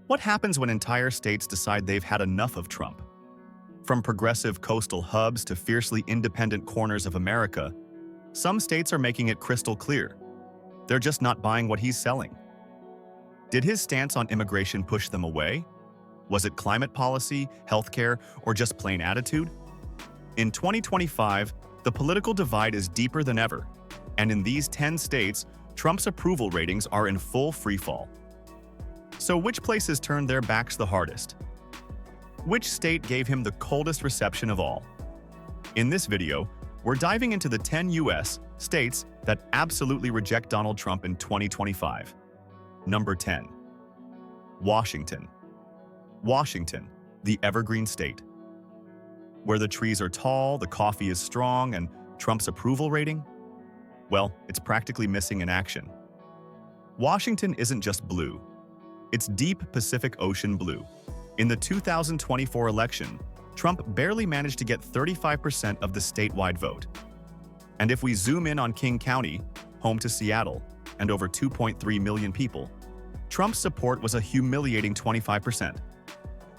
What happens when entire states decide they've had enough of Trump? From progressive coastal hubs to fiercely independent corners of America, some states are making it crystal clear. They're just not buying what he's selling. Did his stance on immigration push them away? Was it climate policy, healthcare, or just plain attitude? In 2025, the political divide is deeper than ever, and in these 10 states, Trump's approval ratings are in full freefall. So which places turned their backs the hardest? Which state gave him the coldest reception of all? In this video, we're diving into the 10 U.S. states that absolutely reject Donald Trump in 2025. Number 10. Washington. Washington, the evergreen state. Where the trees are tall, the coffee is strong, and Trump's approval rating? Well, it's practically missing in action. Washington isn't just blue. It's deep Pacific Ocean blue. In the 2024 election, Trump barely managed to get 35% of the statewide vote. And if we zoom in on King County, home to Seattle, and over 2.3 million people, Trump's support was a humiliating 25%.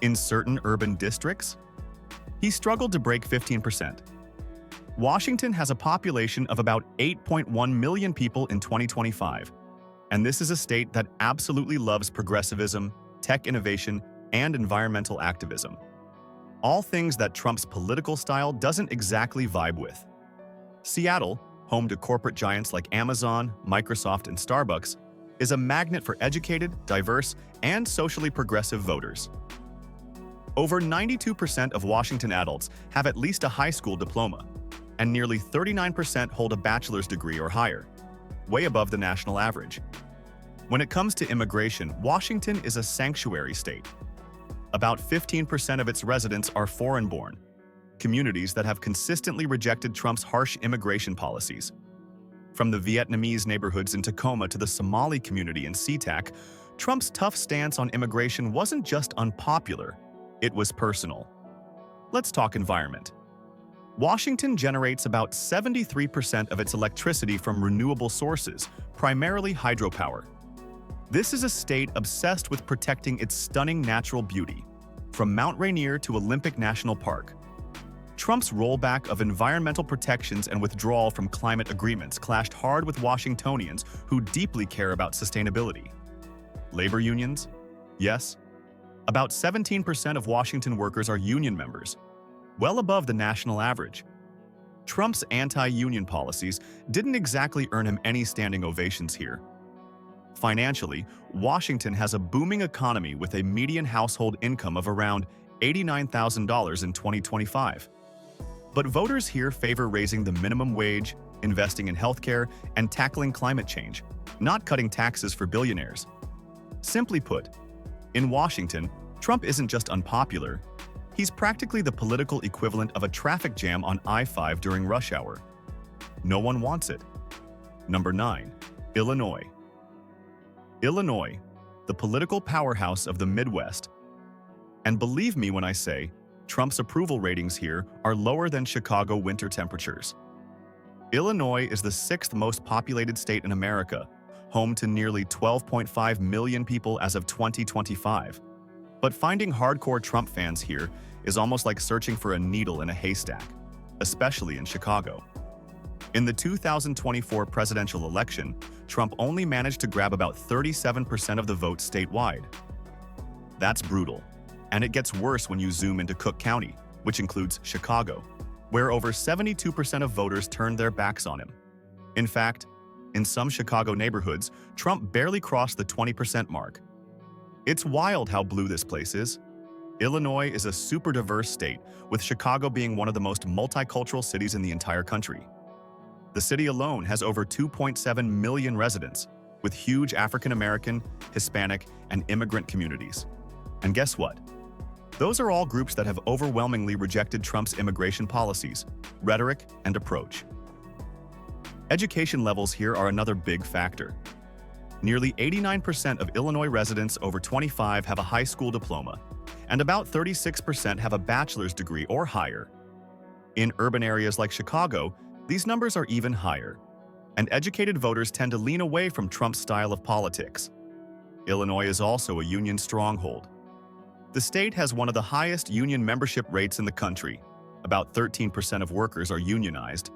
In certain urban districts, he struggled to break 15%. Washington has a population of about 8.1 million people in 2025, and this is a state that absolutely loves progressivism, tech innovation, and environmental activism. All things that Trump's political style doesn't exactly vibe with. Seattle, home to corporate giants like Amazon, Microsoft, and Starbucks, is a magnet for educated, diverse, and socially progressive voters. Over 92% of Washington adults have at least a high school diploma, and nearly 39% hold a bachelor's degree or higher, way above the national average. When it comes to immigration, Washington is a sanctuary state. About 15% of its residents are foreign-born, communities that have consistently rejected Trump's harsh immigration policies. From the Vietnamese neighborhoods in Tacoma to the Somali community in SeaTac, Trump's tough stance on immigration wasn't just unpopular, it was personal. Let's talk environment. Washington generates about 73% of its electricity from renewable sources, primarily hydropower. This is a state obsessed with protecting its stunning natural beauty, from Mount Rainier to Olympic National Park. Trump's rollback of environmental protections and withdrawal from climate agreements clashed hard with Washingtonians who deeply care about sustainability. Labor unions? Yes. About 17% of Washington workers are union members, well above the national average. Trump's anti-union policies didn't exactly earn him any standing ovations here. Financially, Washington has a booming economy with a median household income of around $89,000 in 2025. But voters here favor raising the minimum wage, investing in healthcare, and tackling climate change, not cutting taxes for billionaires. Simply put, in Washington, Trump isn't just unpopular, he's practically the political equivalent of a traffic jam on I-5 during rush hour. No one wants it. Number 9. Illinois. Illinois, the political powerhouse of the Midwest. And believe me when I say, Trump's approval ratings here are lower than Chicago winter temperatures. Illinois is the 6th most populated state in America, home to nearly 12.5 million people as of 2025. But finding hardcore Trump fans here is almost like searching for a needle in a haystack, especially in Chicago. In the 2024 presidential election, Trump only managed to grab about 37% of the vote statewide. That's brutal. And it gets worse when you zoom into Cook County, which includes Chicago, where over 72% of voters turned their backs on him. In fact, in some Chicago neighborhoods, Trump barely crossed the 20% mark. It's wild how blue this place is. Illinois is a super diverse state, with Chicago being one of the most multicultural cities in the entire country. The city alone has over 2.7 million residents, with huge African American, Hispanic, and immigrant communities. And guess what? Those are all groups that have overwhelmingly rejected Trump's immigration policies, rhetoric, and approach. Education levels here are another big factor. Nearly 89% of Illinois residents over 25 have a high school diploma, and about 36% have a bachelor's degree or higher. In urban areas like Chicago, these numbers are even higher, and educated voters tend to lean away from Trump's style of politics. Illinois is also a union stronghold. The state has one of the highest union membership rates in the country. About 13% of workers are unionized.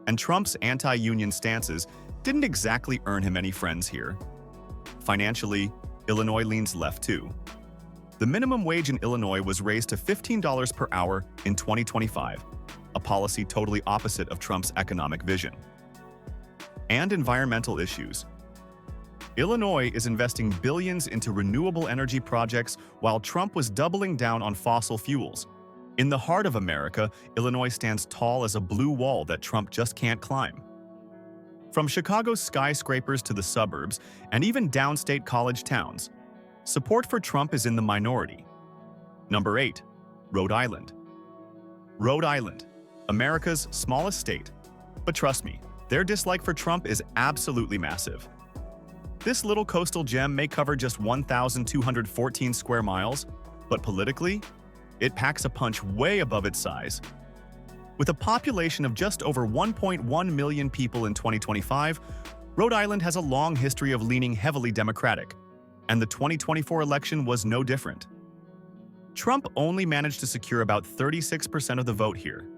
And Trump's anti-union stances didn't exactly earn him any friends here. Financially, Illinois leans left too. The minimum wage in Illinois was raised to $15 per hour in 2025, a policy totally opposite of Trump's economic vision. And environmental issues. Illinois is investing billions into renewable energy projects while Trump was doubling down on fossil fuels. In the heart of America, Illinois stands tall as a blue wall that Trump just can't climb. From Chicago's skyscrapers to the suburbs, and even downstate college towns, support for Trump is in the minority. Number 8. Rhode Island. Rhode Island, America's smallest state. But trust me, their dislike for Trump is absolutely massive. This little coastal gem may cover just 1,214 square miles, but politically, it packs a punch way above its size. With a population of just over 1.1 million people in 2025, Rhode Island has a long history of leaning heavily Democratic, and the 2024 election was no different. Trump only managed to secure about 36% of the vote here.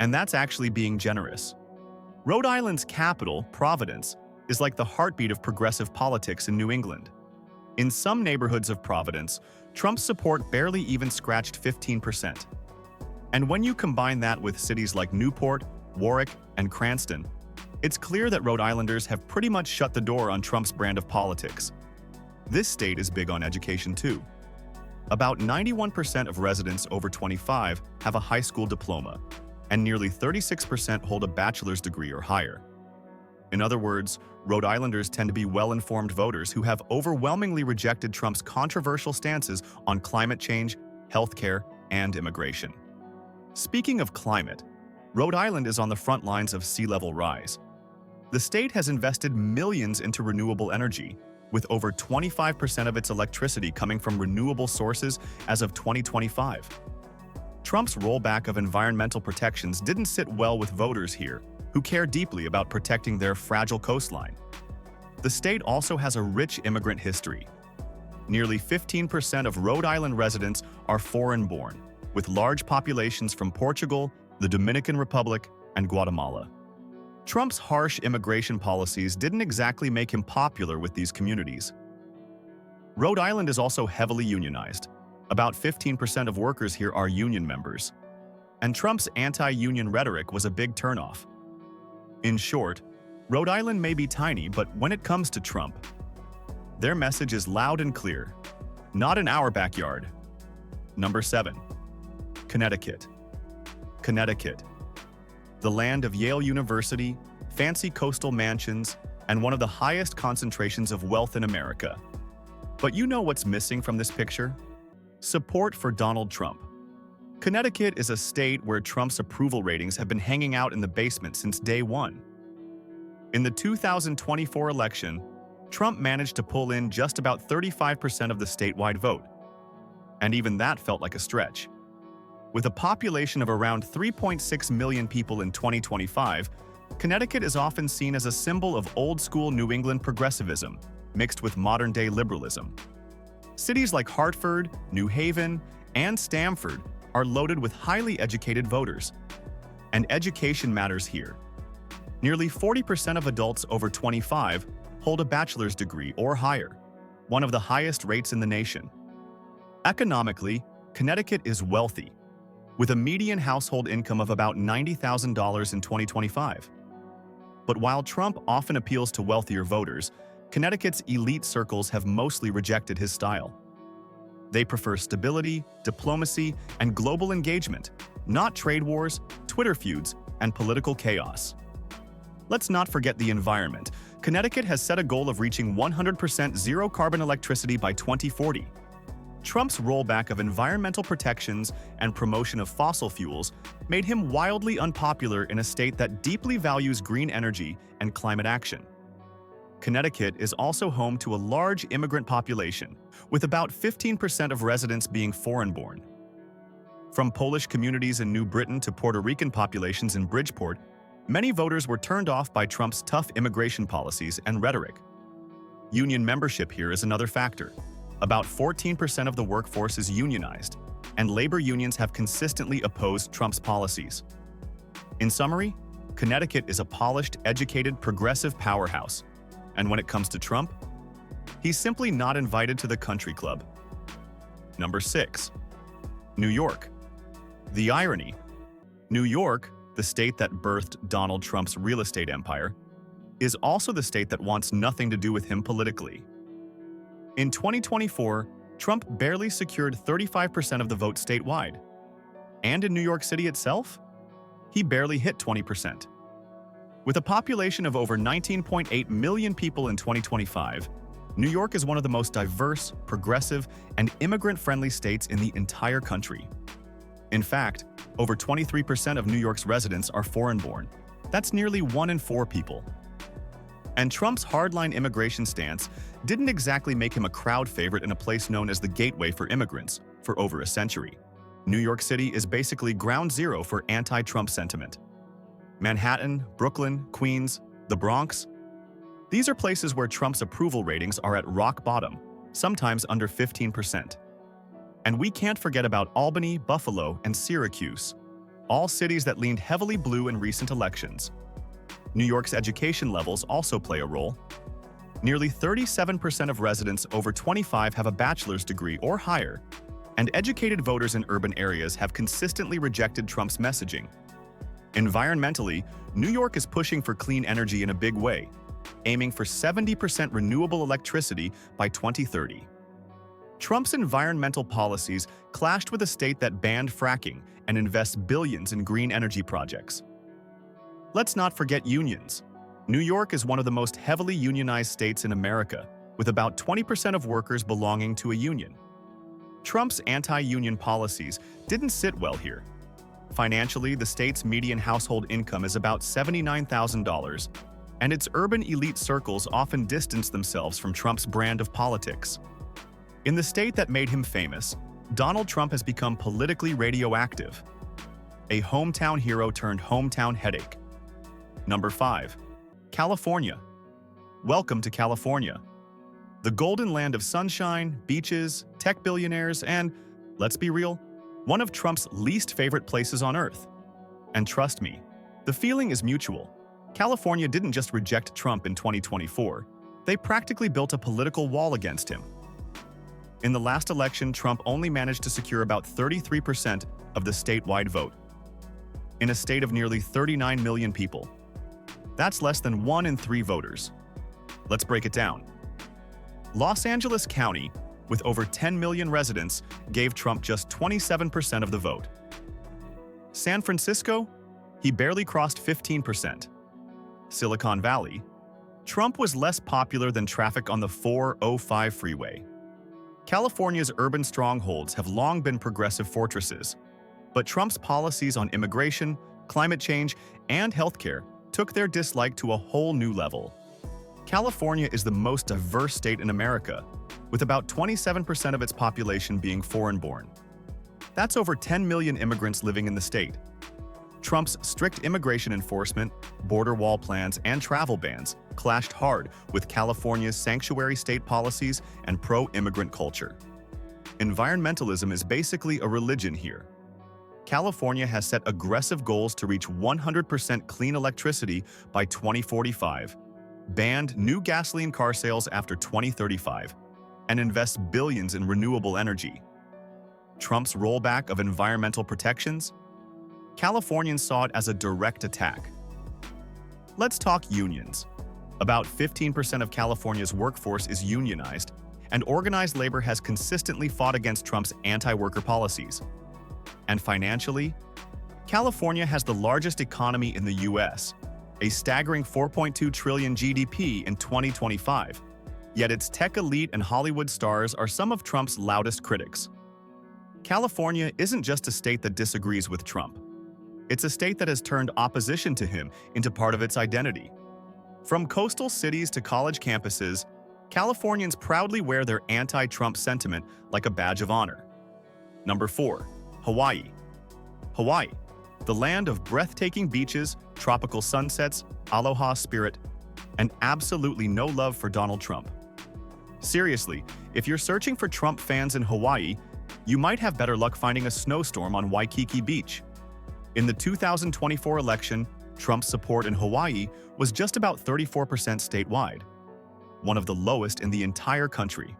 And that's actually being generous. Rhode Island's capital, Providence, is like the heartbeat of progressive politics in New England. In some neighborhoods of Providence, Trump's support barely even scratched 15%. And when you combine that with cities like Newport, Warwick, and Cranston, it's clear that Rhode Islanders have pretty much shut the door on Trump's brand of politics. This state is big on education too. About 91% of residents over 25 have a high school diploma, and nearly 36% hold a bachelor's degree or higher. In other words, Rhode Islanders tend to be well-informed voters who have overwhelmingly rejected Trump's controversial stances on climate change, healthcare, and immigration. Speaking of climate, Rhode Island is on the front lines of sea level rise. The state has invested millions into renewable energy, with over 25% of its electricity coming from renewable sources as of 2025. Trump's rollback of environmental protections didn't sit well with voters here, who care deeply about protecting their fragile coastline. The state also has a rich immigrant history. Nearly 15% of Rhode Island residents are foreign-born, with large populations from Portugal, the Dominican Republic, and Guatemala. Trump's harsh immigration policies didn't exactly make him popular with these communities. Rhode Island is also heavily unionized. About 15% of workers here are union members. And Trump's anti-union rhetoric was a big turnoff. In short, Rhode Island may be tiny, but when it comes to Trump, their message is loud and clear. Not in our backyard. Number 7. Connecticut. Connecticut. The land of Yale University, fancy coastal mansions, and one of the highest concentrations of wealth in America. But you know what's missing from this picture? Support for Donald Trump. Connecticut is a state where Trump's approval ratings have been hanging out in the basement since day one. In the 2024 election, Trump managed to pull in just about 35% of the statewide vote. And even that felt like a stretch. With a population of around 3.6 million people in 2025, Connecticut is often seen as a symbol of old-school New England progressivism, mixed with modern-day liberalism. Cities like Hartford, New Haven, and Stamford are loaded with highly educated voters. And education matters here. Nearly 40% of adults over 25 hold a bachelor's degree or higher, one of the highest rates in the nation. Economically, Connecticut is wealthy, with a median household income of about $90,000 in 2025. But while Trump often appeals to wealthier voters, Connecticut's elite circles have mostly rejected his style. They prefer stability, diplomacy, and global engagement, not trade wars, Twitter feuds, and political chaos. Let's not forget the environment. Connecticut has set a goal of reaching 100% zero-carbon electricity by 2040. Trump's rollback of environmental protections and promotion of fossil fuels made him wildly unpopular in a state that deeply values green energy and climate action. Connecticut is also home to a large immigrant population, with about 15% of residents being foreign-born. From Polish communities in New Britain to Puerto Rican populations in Bridgeport, many voters were turned off by Trump's tough immigration policies and rhetoric. Union membership here is another factor. About 14% of the workforce is unionized, and labor unions have consistently opposed Trump's policies. In summary, Connecticut is a polished, educated, progressive powerhouse. And when it comes to Trump, he's simply not invited to the country club. Number 6. New York. The irony. New York, the state that birthed Donald Trump's real estate empire, is also the state that wants nothing to do with him politically. In 2024, Trump barely secured 35% of the vote statewide. And in New York City itself, he barely hit 20%. With a population of over 19.8 million people in 2025, New York is one of the most diverse, progressive, and immigrant-friendly states in the entire country. In fact, over 23% of New York's residents are foreign-born. That's nearly 1 in 4 people. And Trump's hardline immigration stance didn't exactly make him a crowd favorite in a place known as the gateway for immigrants for over a century. New York City is basically ground zero for anti-Trump sentiment. Manhattan, Brooklyn, Queens, the Bronx, these are places where Trump's approval ratings are at rock bottom, sometimes under 15%. And we can't forget about Albany, Buffalo, and Syracuse, all cities that leaned heavily blue in recent elections. New York's education levels also play a role. Nearly 37% of residents over 25 have a bachelor's degree or higher, and educated voters in urban areas have consistently rejected Trump's messaging. Environmentally, New York is pushing for clean energy in a big way, aiming for 70% renewable electricity by 2030. Trump's environmental policies clashed with a state that banned fracking and invests billions in green energy projects. Let's not forget unions. New York is one of the most heavily unionized states in America, with about 20% of workers belonging to a union. Trump's anti-union policies didn't sit well here. Financially, the state's median household income is about $79,000, and its urban elite circles often distance themselves from Trump's brand of politics. In the state that made him famous, Donald Trump has become politically radioactive, a hometown hero turned hometown headache. Number 5. California. Welcome to California. The golden land of sunshine, beaches, tech billionaires, and, let's be real, one of Trump's least favorite places on earth. And trust me, the feeling is mutual. California didn't just reject Trump in 2024, they practically built a political wall against him. In the last election, Trump only managed to secure about 33% of the statewide vote. In a state of nearly 39 million people. That's less than 1 in 3 voters. Let's break it down. Los Angeles County, with over 10 million residents, gave Trump just 27% of the vote. San Francisco, he barely crossed 15%. Silicon Valley, Trump was less popular than traffic on the 405 freeway. California's urban strongholds have long been progressive fortresses, but Trump's policies on immigration, climate change, and healthcare took their dislike to a whole new level. California is the most diverse state in America, with about 27% of its population being foreign-born. That's over 10 million immigrants living in the state. Trump's strict immigration enforcement, border wall plans, and travel bans clashed hard with California's sanctuary state policies and pro-immigrant culture. Environmentalism is basically a religion here. California has set aggressive goals to reach 100% clean electricity by 2045, banned new gasoline car sales after 2035, and invests billions in renewable energy. Trump's rollback of environmental protections? Californians saw it as a direct attack. Let's talk unions. About 15% of California's workforce is unionized, and organized labor has consistently fought against Trump's anti-worker policies. And financially, California has the largest economy in the U.S., a staggering 4.2 trillion GDP in 2025. Yet its tech elite and Hollywood stars are some of Trump's loudest critics. California isn't just a state that disagrees with Trump. It's a state that has turned opposition to him into part of its identity. From coastal cities to college campuses, Californians proudly wear their anti-Trump sentiment like a badge of honor. Number 4. Hawaii. Hawaii, the land of breathtaking beaches, tropical sunsets, aloha spirit, and absolutely no love for Donald Trump. Seriously, if you're searching for Trump fans in Hawaii, you might have better luck finding a snowstorm on Waikiki Beach. In the 2024 election, Trump's support in Hawaii was just about 34% statewide, one of the lowest in the entire country.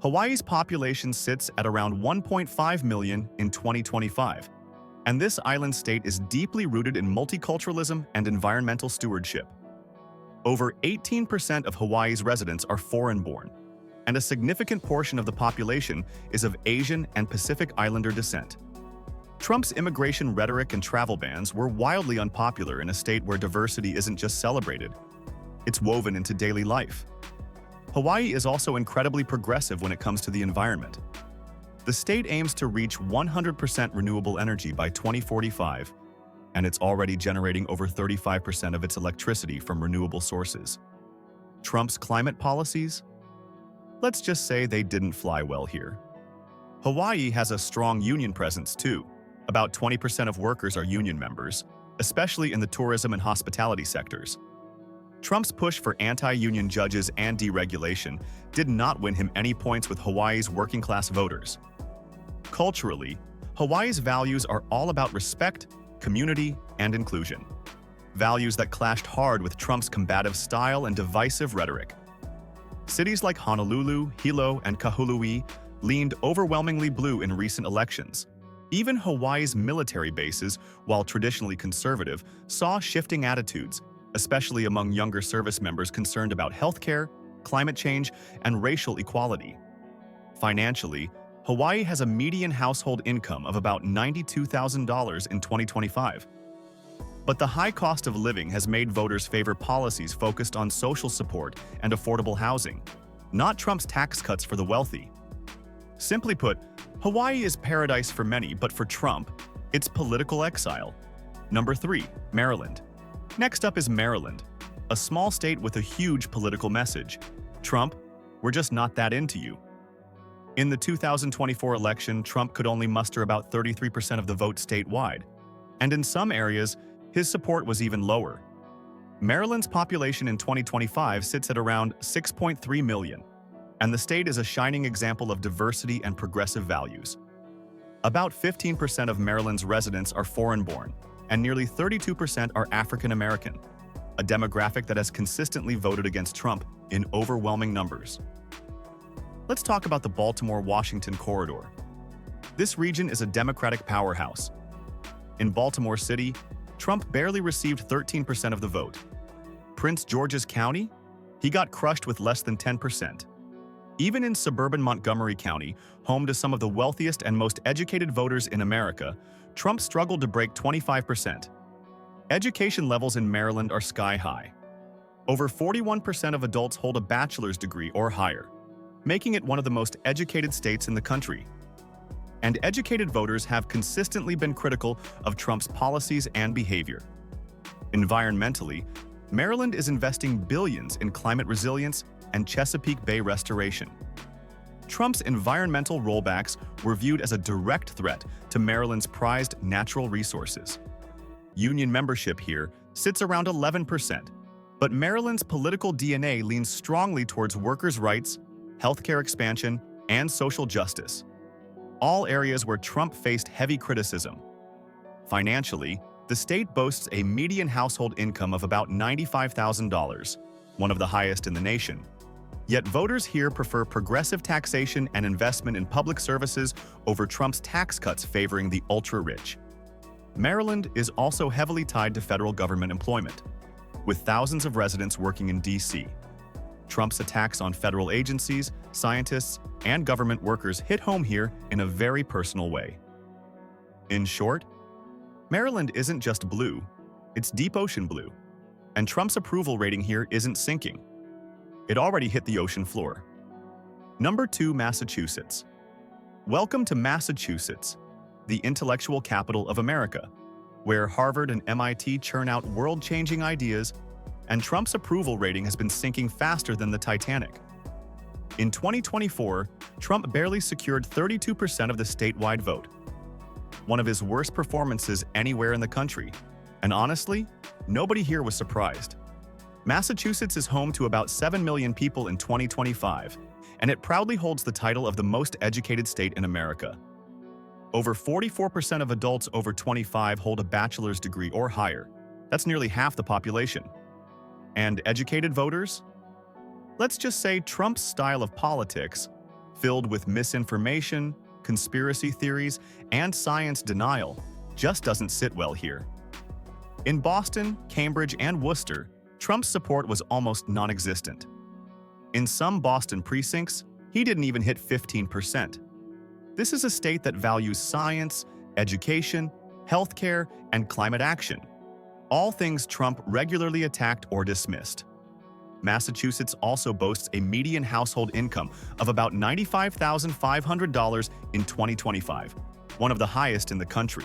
Hawaii's population sits at around 1.5 million in 2025, and this island state is deeply rooted in multiculturalism and environmental stewardship. Over 18% of Hawaii's residents are foreign-born, and a significant portion of the population is of Asian and Pacific Islander descent. Trump's immigration rhetoric and travel bans were wildly unpopular in a state where diversity isn't just celebrated, it's woven into daily life. Hawaii is also incredibly progressive when it comes to the environment. The state aims to reach 100% renewable energy by 2045, and it's already generating over 35% of its electricity from renewable sources. Trump's climate policies? Let's just say they didn't fly well here. Hawaii has a strong union presence too. About 20% of workers are union members, especially in the tourism and hospitality sectors. Trump's push for anti-union judges and deregulation did not win him any points with Hawaii's working-class voters. Culturally, Hawaii's values are all about respect, community, and inclusion. Values that clashed hard with Trump's combative style and divisive rhetoric. Cities like Honolulu, Hilo, and Kahului leaned overwhelmingly blue in recent elections. Even Hawaii's military bases, while traditionally conservative, saw shifting attitudes, especially among younger service members concerned about healthcare, climate change, and racial equality. Financially, Hawaii has a median household income of about $92,000 in 2025. But the high cost of living has made voters favor policies focused on social support and affordable housing, not Trump's tax cuts for the wealthy. Simply put, Hawaii is paradise for many, but for Trump, it's political exile. Number 3, Maryland. Next up is Maryland, a small state with a huge political message. Trump, we're just not that into you. In the 2024 election, Trump could only muster about 33% of the vote statewide, and in some areas, his support was even lower. Maryland's population in 2025 sits at around 6.3 million, and the state is a shining example of diversity and progressive values. About 15% of Maryland's residents are foreign-born, and nearly 32% are African American, a demographic that has consistently voted against Trump in overwhelming numbers. Let's talk about the Baltimore-Washington corridor. This region is a Democratic powerhouse. In Baltimore City, Trump barely received 13% of the vote. Prince George's County? He got crushed with less than 10%. Even in suburban Montgomery County, home to some of the wealthiest and most educated voters in America, Trump struggled to break 25%. Education levels in Maryland are sky-high. Over 41% of adults hold a bachelor's degree or higher, making it one of the most educated states in the country. And educated voters have consistently been critical of Trump's policies and behavior. Environmentally, Maryland is investing billions in climate resilience and Chesapeake Bay restoration. Trump's environmental rollbacks were viewed as a direct threat to Maryland's prized natural resources. Union membership here sits around 11%, but Maryland's political DNA leans strongly towards workers' rights, healthcare expansion, and social justice, all areas where Trump faced heavy criticism. Financially, the state boasts a median household income of about $95,000, one of the highest in the nation. Yet voters here prefer progressive taxation and investment in public services over Trump's tax cuts favoring the ultra-rich. Maryland is also heavily tied to federal government employment, with thousands of residents working in D.C. Trump's attacks on federal agencies, scientists, and government workers hit home here in a very personal way. In short, Maryland isn't just blue, it's deep ocean blue, and Trump's approval rating here isn't sinking. It already hit the ocean floor. Number 2, Massachusetts. Welcome to Massachusetts, the intellectual capital of America, where Harvard and MIT churn out world-changing ideas, and Trump's approval rating has been sinking faster than the Titanic. In 2024, Trump barely secured 32% of the statewide vote, one of his worst performances anywhere in the country, and honestly, nobody here was surprised. Massachusetts is home to about 7 million people in 2025, and it proudly holds the title of the most educated state in America. Over 44% of adults over 25 hold a bachelor's degree or higher. That's nearly half the population. And educated voters? Let's just say Trump's style of politics, filled with misinformation, conspiracy theories, and science denial, just doesn't sit well here. In Boston, Cambridge, and Worcester, Trump's support was almost non-existent. In some Boston precincts, he didn't even hit 15%. This is a state that values science, education, healthcare, and climate action, all things Trump regularly attacked or dismissed. Massachusetts also boasts a median household income of about $95,500 in 2025, one of the highest in the country.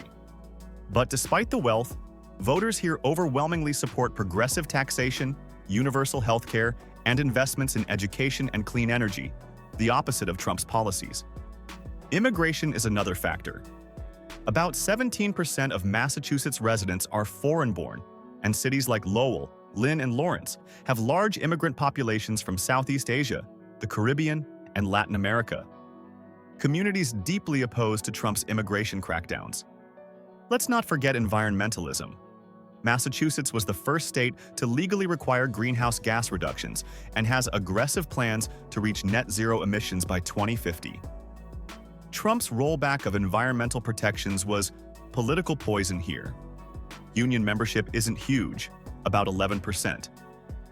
But despite the wealth, voters here overwhelmingly support progressive taxation, universal healthcare, and investments in education and clean energy, the opposite of Trump's policies. Immigration is another factor. About 17% of Massachusetts residents are foreign-born, and cities like Lowell, Lynn, and Lawrence have large immigrant populations from Southeast Asia, the Caribbean, and Latin America. Communities deeply opposed to Trump's immigration crackdowns. Let's not forget environmentalism. Massachusetts was the first state to legally require greenhouse gas reductions and has aggressive plans to reach net zero emissions by 2050. Trump's rollback of environmental protections was political poison here. Union membership isn't huge, about 11%.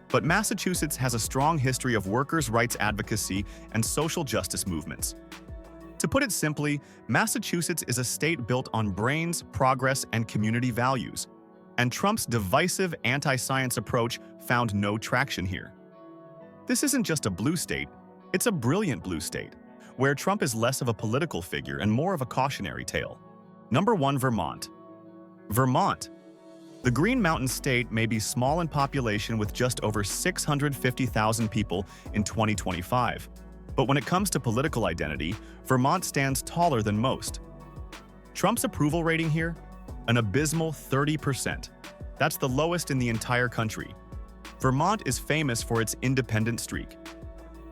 But Massachusetts has a strong history of workers' rights advocacy and social justice movements. To put it simply, Massachusetts is a state built on brains, progress, and community values. And Trump's divisive anti-science approach found no traction here. This isn't just a blue state, it's a brilliant blue state, where Trump is less of a political figure and more of a cautionary tale. Number 1, Vermont. Vermont. The Green Mountain state may be small in population with just over 650,000 people in 2025. But when it comes to political identity, Vermont stands taller than most. Trump's approval rating here? An abysmal 30%. That's the lowest in the entire country. Vermont is famous for its independent streak.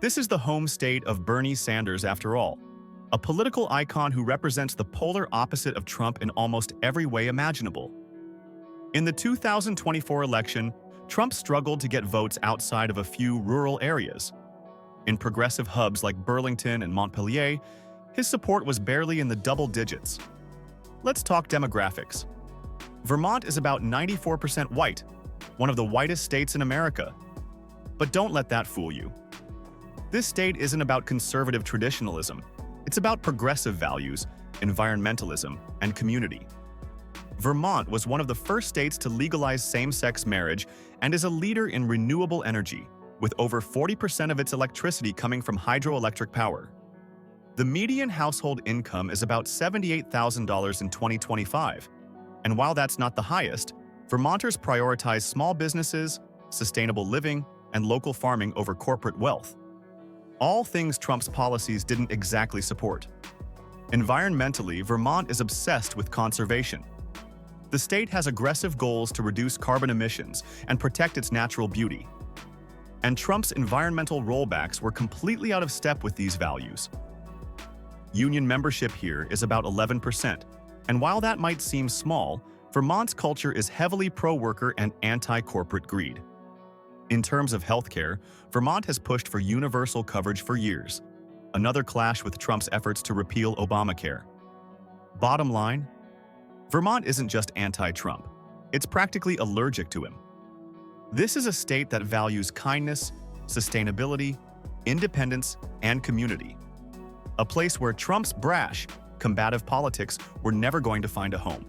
This is the home state of Bernie Sanders, after all, a political icon who represents the polar opposite of Trump in almost every way imaginable. In the 2024 election, Trump struggled to get votes outside of a few rural areas. In progressive hubs like Burlington and Montpelier, his support was barely in the double digits. Let's talk demographics. Vermont is about 94% white, one of the whitest states in America. But don't let that fool you. This state isn't about conservative traditionalism. It's about progressive values, environmentalism, and community. Vermont was one of the first states to legalize same-sex marriage and is a leader in renewable energy, with over 40% of its electricity coming from hydroelectric power. The median household income is about $78,000 in 2025, and while that's not the highest, Vermonters prioritize small businesses, sustainable living, and local farming over corporate wealth. All things Trump's policies didn't exactly support. Environmentally, Vermont is obsessed with conservation. The state has aggressive goals to reduce carbon emissions and protect its natural beauty. And Trump's environmental rollbacks were completely out of step with these values. Union membership here is about 11%, and while that might seem small, Vermont's culture is heavily pro-worker and anti-corporate greed. In terms of healthcare, Vermont has pushed for universal coverage for years, another clash with Trump's efforts to repeal Obamacare. Bottom line, Vermont isn't just anti-Trump, it's practically allergic to him. This is a state that values kindness, sustainability, independence, and community. A place where Trump's brash, combative politics were never going to find a home.